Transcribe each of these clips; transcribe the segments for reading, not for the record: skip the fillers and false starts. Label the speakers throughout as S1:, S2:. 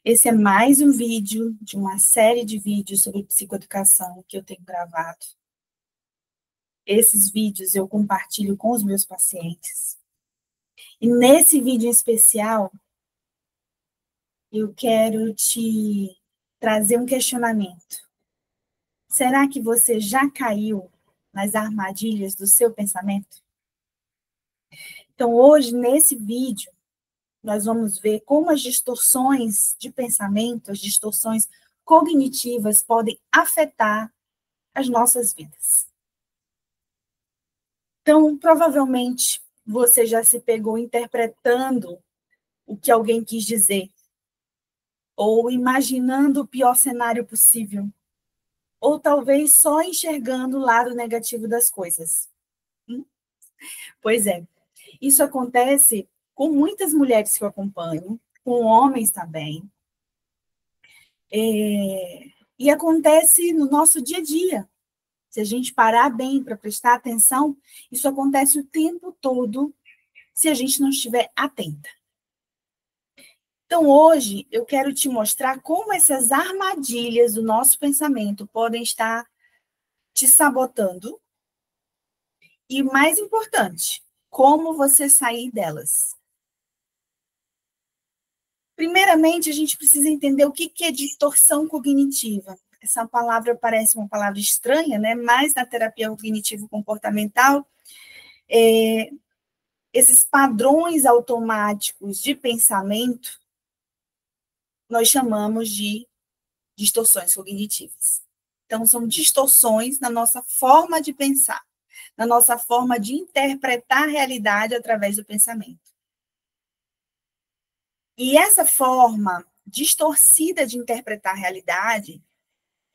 S1: Esse é mais um vídeo de uma série de vídeos sobre psicoeducação que eu tenho gravado. Esses vídeos eu compartilho com os meus pacientes. E nesse vídeo em especial, eu quero te trazer um questionamento. Será que você já caiu nas armadilhas do seu pensamento? Então, hoje, nesse vídeo, nós vamos ver como as distorções de pensamento, as distorções cognitivas podem afetar as nossas vidas. Então, provavelmente, você já se pegou interpretando o que alguém quis dizer, ou imaginando o pior cenário possível, ou talvez só enxergando o lado negativo das coisas. Pois é, isso acontece com muitas mulheres que eu acompanho, com homens também, e acontece no nosso dia a dia. Se a gente parar bem para prestar atenção, isso acontece o tempo todo se a gente não estiver atenta. Então, hoje, eu quero te mostrar como essas armadilhas do nosso pensamento podem estar te sabotando e, mais importante, como você sair delas. Primeiramente, a gente precisa entender o que é distorção cognitiva. Essa palavra parece uma palavra estranha, né? Mas na terapia cognitivo-comportamental, esses padrões automáticos de pensamento, nós chamamos de distorções cognitivas. Então, são distorções na nossa forma de pensar, na nossa forma de interpretar a realidade através do pensamento. E essa forma distorcida de interpretar a realidade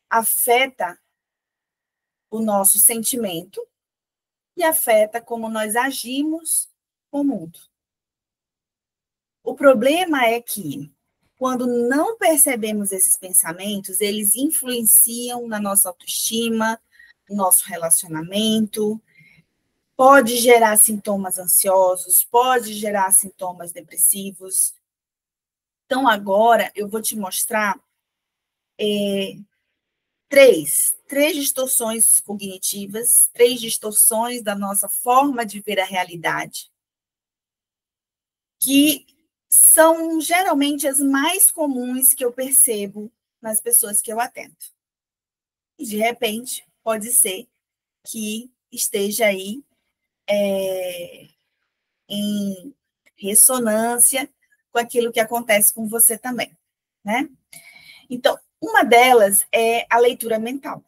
S1: afeta o nosso sentimento e afeta como nós agimos com o mundo. O problema é que, quando não percebemos esses pensamentos, eles influenciam na nossa autoestima, no nosso relacionamento, pode gerar sintomas ansiosos, pode gerar sintomas depressivos. Então, agora, eu vou te mostrar três distorções cognitivas, 3 distorções da nossa forma de ver a realidade, que são geralmente as mais comuns que eu percebo nas pessoas que eu atendo. E, de repente, pode ser que esteja aí em ressonância com aquilo que acontece com você também, né? Então, uma delas é a leitura mental.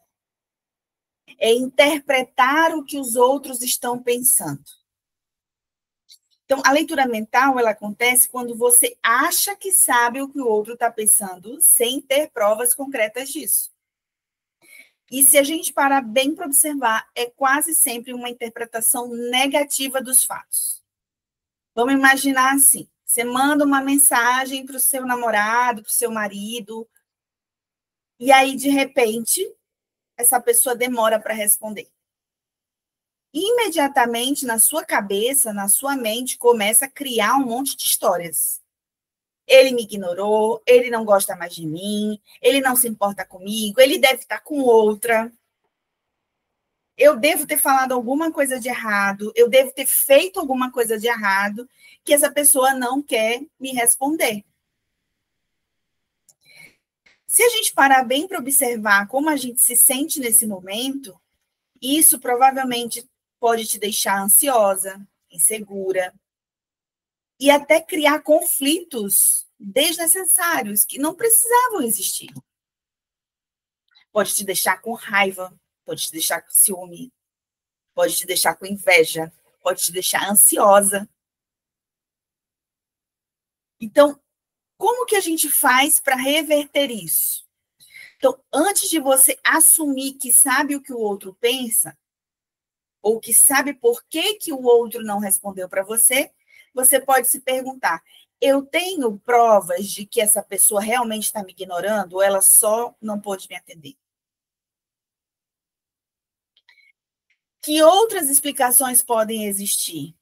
S1: É interpretar o que os outros estão pensando. Então, a leitura mental, ela acontece quando você acha que sabe o que o outro está pensando, sem ter provas concretas disso. E se a gente parar bem para observar, é quase sempre uma interpretação negativa dos fatos. Vamos imaginar assim, você manda uma mensagem para o seu namorado, para o seu marido, e aí, de repente, essa pessoa demora para responder. Imediatamente, na sua cabeça, na sua mente, começa a criar um monte de histórias. Ele me ignorou, ele não gosta mais de mim, ele não se importa comigo, ele deve estar com outra. Eu devo ter falado alguma coisa de errado, eu devo ter feito alguma coisa de errado, que essa pessoa não quer me responder. Se a gente parar bem para observar como a gente se sente nesse momento, isso provavelmente pode te deixar ansiosa, insegura, e até criar conflitos desnecessários que não precisavam existir. Pode te deixar com raiva, pode te deixar com ciúme, pode te deixar com inveja, pode te deixar ansiosa. Então, como que a gente faz para reverter isso? Então, antes de você assumir que sabe o que o outro pensa, ou que sabe por que o outro não respondeu para você, você pode se perguntar: eu tenho provas de que essa pessoa realmente está me ignorando ou ela só não pôde me atender? Que outras explicações podem existir?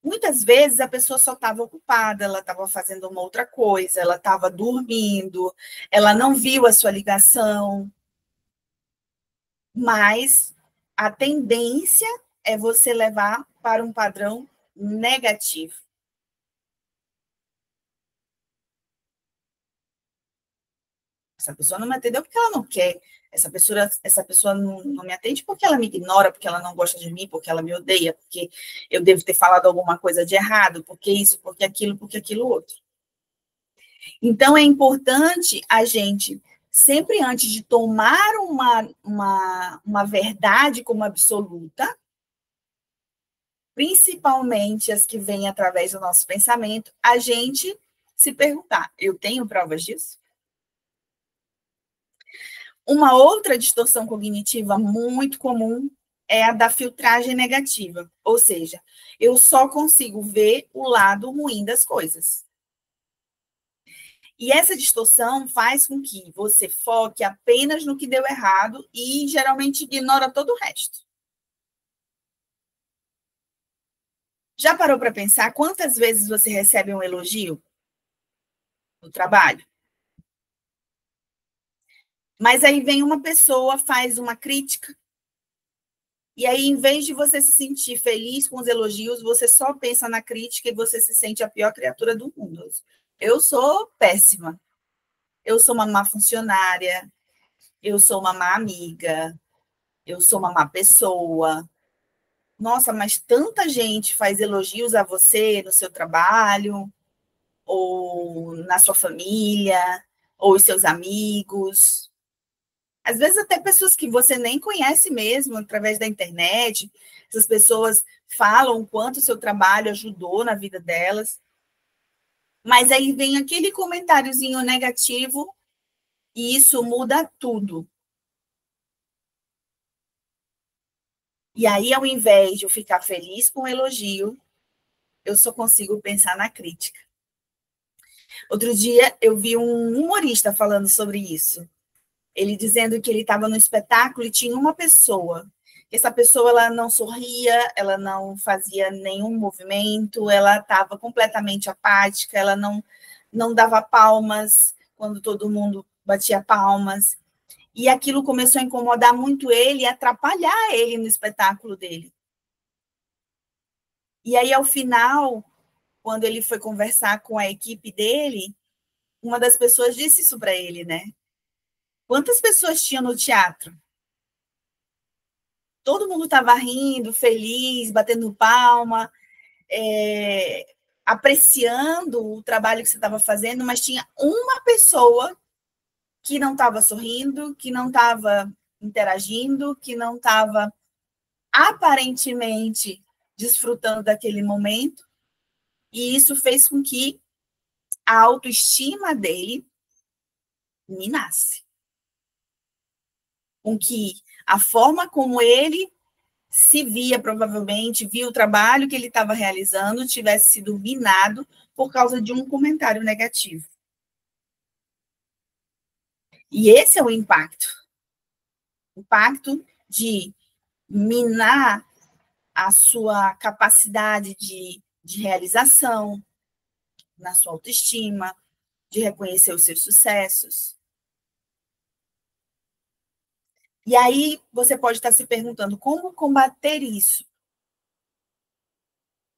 S1: Muitas vezes a pessoa só estava ocupada, ela estava fazendo uma outra coisa, ela estava dormindo, ela não viu a sua ligação, mas a tendência é você levar para um padrão negativo. Essa pessoa não me atendeu porque ela não quer. Essa pessoa não me atende porque ela me ignora, porque ela não gosta de mim, porque ela me odeia, porque eu devo ter falado alguma coisa de errado, porque isso, porque aquilo outro. Então, é importante a gente, sempre antes de tomar uma verdade como absoluta, principalmente as que vêm através do nosso pensamento, a gente se perguntar: eu tenho provas disso? Uma outra distorção cognitiva muito comum é a da filtragem negativa, ou seja, eu só consigo ver o lado ruim das coisas. E essa distorção faz com que você foque apenas no que deu errado e geralmente ignora todo o resto. Já parou para pensar quantas vezes você recebe um elogio no trabalho? Mas aí vem uma pessoa, faz uma crítica, e aí, em vez de você se sentir feliz com os elogios, você só pensa na crítica e você se sente a pior criatura do mundo. Eu sou péssima. Eu sou uma má funcionária. Eu sou uma má amiga. Eu sou uma má pessoa. Nossa, mas tanta gente faz elogios a você no seu trabalho, ou na sua família, ou os seus amigos. Às vezes até pessoas que você nem conhece mesmo, através da internet, essas pessoas falam o quanto o seu trabalho ajudou na vida delas, mas aí vem aquele comentáriozinho negativo e isso muda tudo. E aí, ao invés de eu ficar feliz com o elogio, eu só consigo pensar na crítica. Outro dia, eu vi um humorista falando sobre isso. Ele dizendo que ele estava no espetáculo e tinha uma pessoa. Essa pessoa ela não sorria, ela não fazia nenhum movimento, ela estava completamente apática, ela não dava palmas quando todo mundo batia palmas. E aquilo começou a incomodar muito ele e atrapalhar ele no espetáculo dele. E aí, ao final, quando ele foi conversar com a equipe dele, uma das pessoas disse isso para ele, né? Quantas pessoas tinham no teatro? Todo mundo estava rindo, feliz, batendo palma, é, apreciando o trabalho que você estava fazendo, mas tinha uma pessoa que não estava sorrindo, que não estava interagindo, que não estava aparentemente desfrutando daquele momento, e isso fez com que a autoestima dele minasse, com que a forma como ele se via, provavelmente, via o trabalho que ele estava realizando, tivesse sido minado por causa de um comentário negativo. E esse é o impacto. O impacto de minar a sua capacidade de realização, na sua autoestima, de reconhecer os seus sucessos. E aí você pode estar se perguntando como combater isso,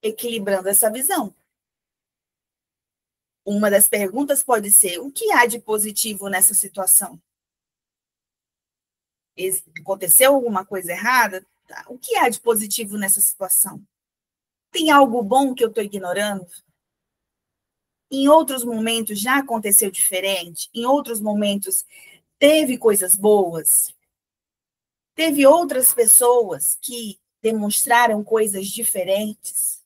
S1: equilibrando essa visão. Uma das perguntas pode ser: o que há de positivo nessa situação? Aconteceu alguma coisa errada? Tá. O que há de positivo nessa situação? Tem algo bom que eu estou ignorando? Em outros momentos já aconteceu diferente? Em outros momentos teve coisas boas? Teve outras pessoas que demonstraram coisas diferentes?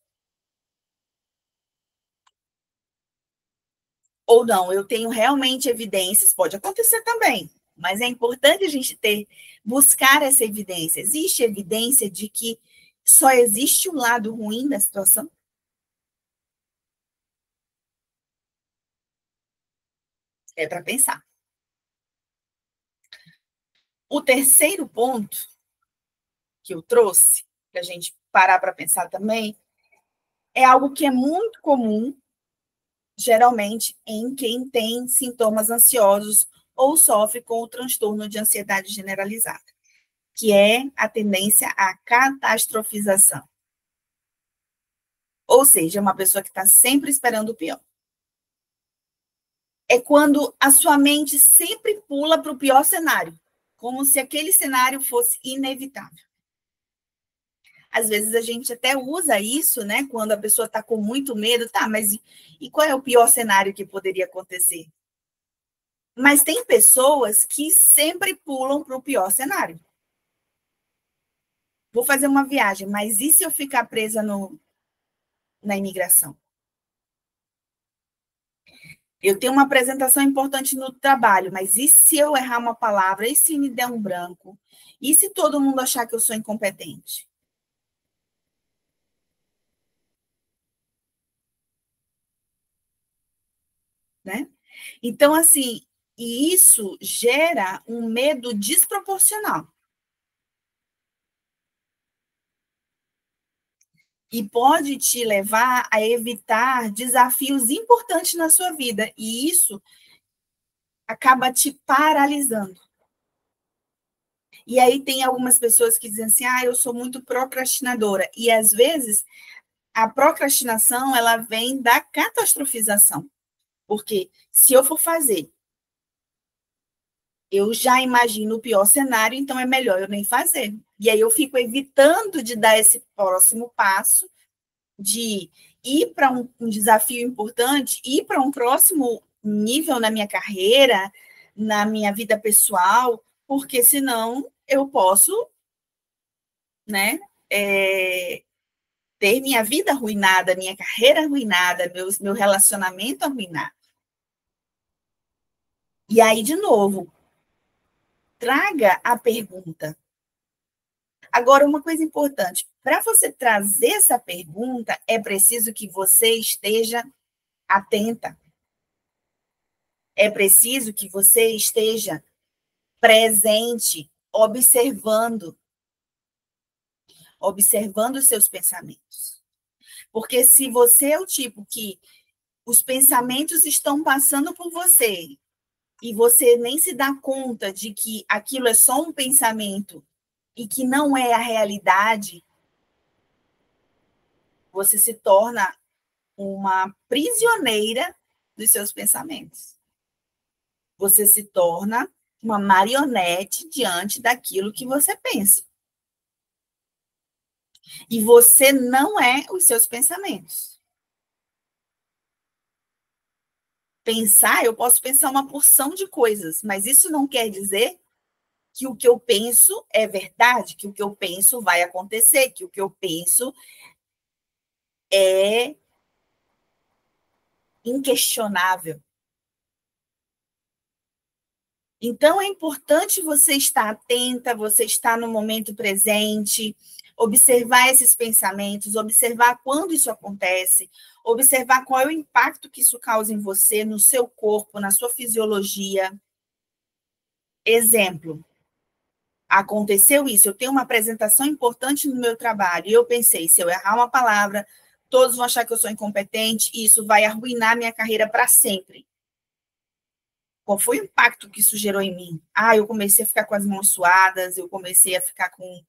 S1: Ou não, eu tenho realmente evidências, pode acontecer também, mas é importante a gente buscar essa evidência. Existe evidência de que só existe um lado ruim da situação? É para pensar. O terceiro ponto que eu trouxe, para a gente parar para pensar também, é algo que é muito comum, geralmente, em quem tem sintomas ansiosos ou sofre com o transtorno de ansiedade generalizada, que é a tendência à catastrofização. Ou seja, é uma pessoa que está sempre esperando o pior. É quando a sua mente sempre pula para o pior cenário, como se aquele cenário fosse inevitável. Às vezes a gente até usa isso, né? Quando a pessoa está com muito medo, tá, mas e qual é o pior cenário que poderia acontecer? Mas tem pessoas que sempre pulam para o pior cenário. Vou fazer uma viagem, mas e se eu ficar presa na imigração? Eu tenho uma apresentação importante no trabalho, mas e se eu errar uma palavra? E se me der um branco? E se todo mundo achar que eu sou incompetente? Né? Então, assim, e isso gera um medo desproporcional. E pode te levar a evitar desafios importantes na sua vida. E isso acaba te paralisando. E aí tem algumas pessoas que dizem assim, eu sou muito procrastinadora. E às vezes a procrastinação, ela vem da catastrofização. Porque se eu for fazer, eu já imagino o pior cenário, então é melhor eu nem fazer. E aí eu fico evitando de dar esse próximo passo, de ir para um desafio importante, ir para um próximo nível na minha carreira, na minha vida pessoal, porque senão eu posso, né, ter minha vida arruinada, minha carreira arruinada, meu relacionamento arruinado. E aí, de novo, traga a pergunta. Agora, uma coisa importante, para você trazer essa pergunta, é preciso que você esteja atenta. É preciso que você esteja presente, observando os seus pensamentos. Porque se você é o tipo que os pensamentos estão passando por você e você nem se dá conta de que aquilo é só um pensamento e que não é a realidade, você se torna uma prisioneira dos seus pensamentos. Você se torna uma marionete diante daquilo que você pensa. E você não é os seus pensamentos. Pensar, eu posso pensar uma porção de coisas, mas isso não quer dizer que o que eu penso é verdade, que o que eu penso vai acontecer, que o que eu penso é inquestionável. Então, é importante você estar atenta, você estar no momento presente, observar esses pensamentos, observar quando isso acontece, observar qual é o impacto que isso causa em você, no seu corpo, na sua fisiologia. Exemplo, aconteceu isso, eu tenho uma apresentação importante no meu trabalho, e eu pensei, se eu errar uma palavra, todos vão achar que eu sou incompetente, e isso vai arruinar minha carreira para sempre. Qual foi o impacto que isso gerou em mim? Eu comecei a ficar com as mãos suadas, eu comecei a ficar com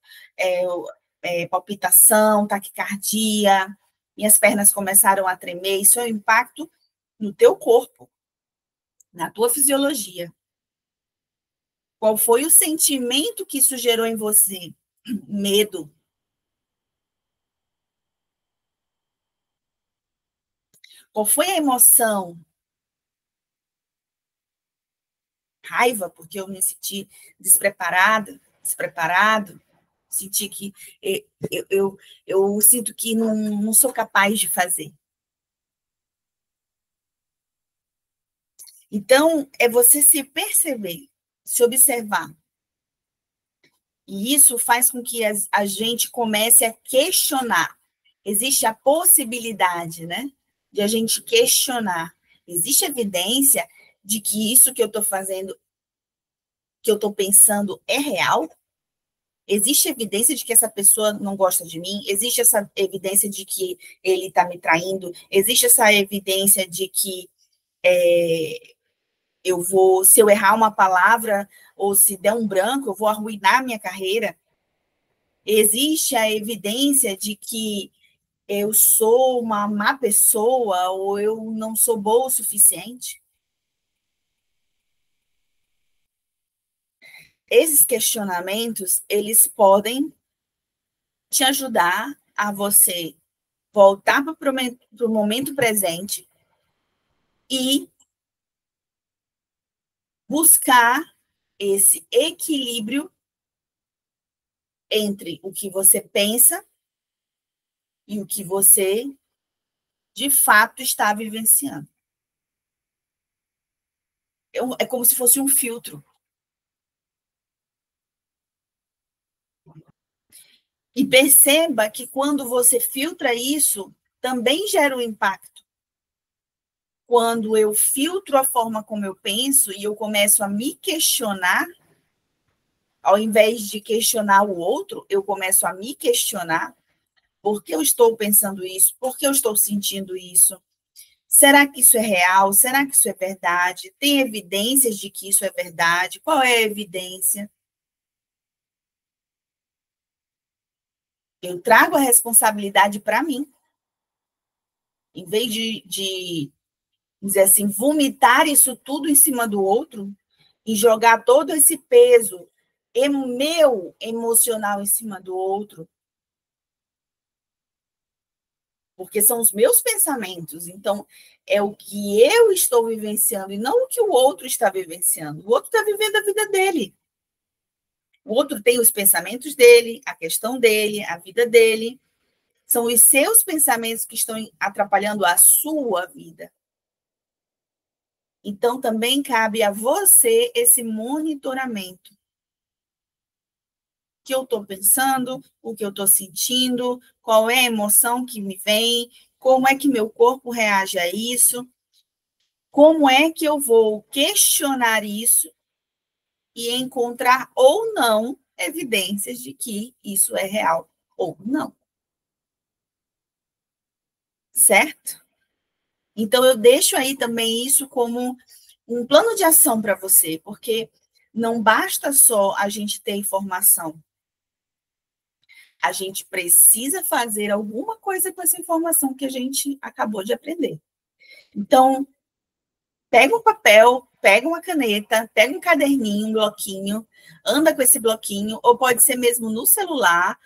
S1: palpitação, taquicardia, minhas pernas começaram a tremer. Isso é o impacto no teu corpo, na tua fisiologia. Qual foi o sentimento que isso gerou em você? Medo. Qual foi a emoção? Raiva, porque eu me senti despreparado, senti que eu sinto que não sou capaz de fazer. Então, é você se perceber, se observar. E isso faz com que a gente comece a questionar. Existe a possibilidade, né, de a gente questionar. Existe evidência de que isso que eu estou fazendo, que eu estou pensando, é real? Existe evidência de que essa pessoa não gosta de mim? Existe essa evidência de que ele está me traindo? Existe essa evidência de que se eu errar uma palavra ou se der um branco, eu vou arruinar a minha carreira? Existe a evidência de que eu sou uma má pessoa ou eu não sou boa o suficiente? Esses questionamentos, eles podem te ajudar a você voltar para o momento presente e buscar esse equilíbrio entre o que você pensa e o que você, de fato, está vivenciando. É como se fosse um filtro. E perceba que quando você filtra isso, também gera um impacto. Quando eu filtro a forma como eu penso e eu começo a me questionar, ao invés de questionar o outro, eu começo a me questionar. Por que eu estou pensando isso? Por que eu estou sentindo isso? Será que isso é real? Será que isso é verdade? Tem evidências de que isso é verdade? Qual é a evidência? Eu trago a responsabilidade para mim. Em vez de dizer assim, vomitar isso tudo em cima do outro e jogar todo esse peso meu emocional em cima do outro, porque são os meus pensamentos. Então, é o que eu estou vivenciando e não o que o outro está vivenciando. O outro está vivendo a vida dele. O outro tem os pensamentos dele, a questão dele, a vida dele. São os seus pensamentos que estão atrapalhando a sua vida. Então, também cabe a você esse monitoramento. O que eu estou pensando, o que eu estou sentindo, qual é a emoção que me vem, como é que meu corpo reage a isso, como é que eu vou questionar isso e encontrar ou não evidências de que isso é real ou não. Certo? Então, eu deixo aí também isso como um plano de ação para você, porque não basta só a gente ter informação. A gente precisa fazer alguma coisa com essa informação que a gente acabou de aprender. Então, pega um papel, pega uma caneta, pega um caderninho, um bloquinho, anda com esse bloquinho, ou pode ser mesmo no celular.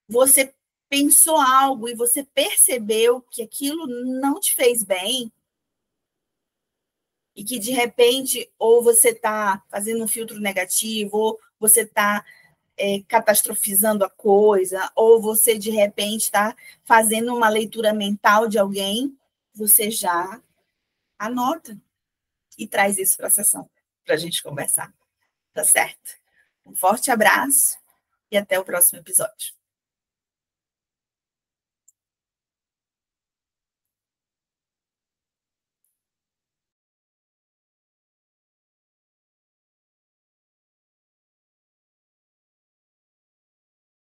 S1: Você pensou algo e você percebeu que aquilo não te fez bem, e que, de repente, ou você está fazendo um filtro negativo, ou você está catastrofizando a coisa, ou você, de repente, está fazendo uma leitura mental de alguém, você já anota e traz isso para a sessão, para a gente conversar. Tá certo? Um forte abraço e até o próximo episódio.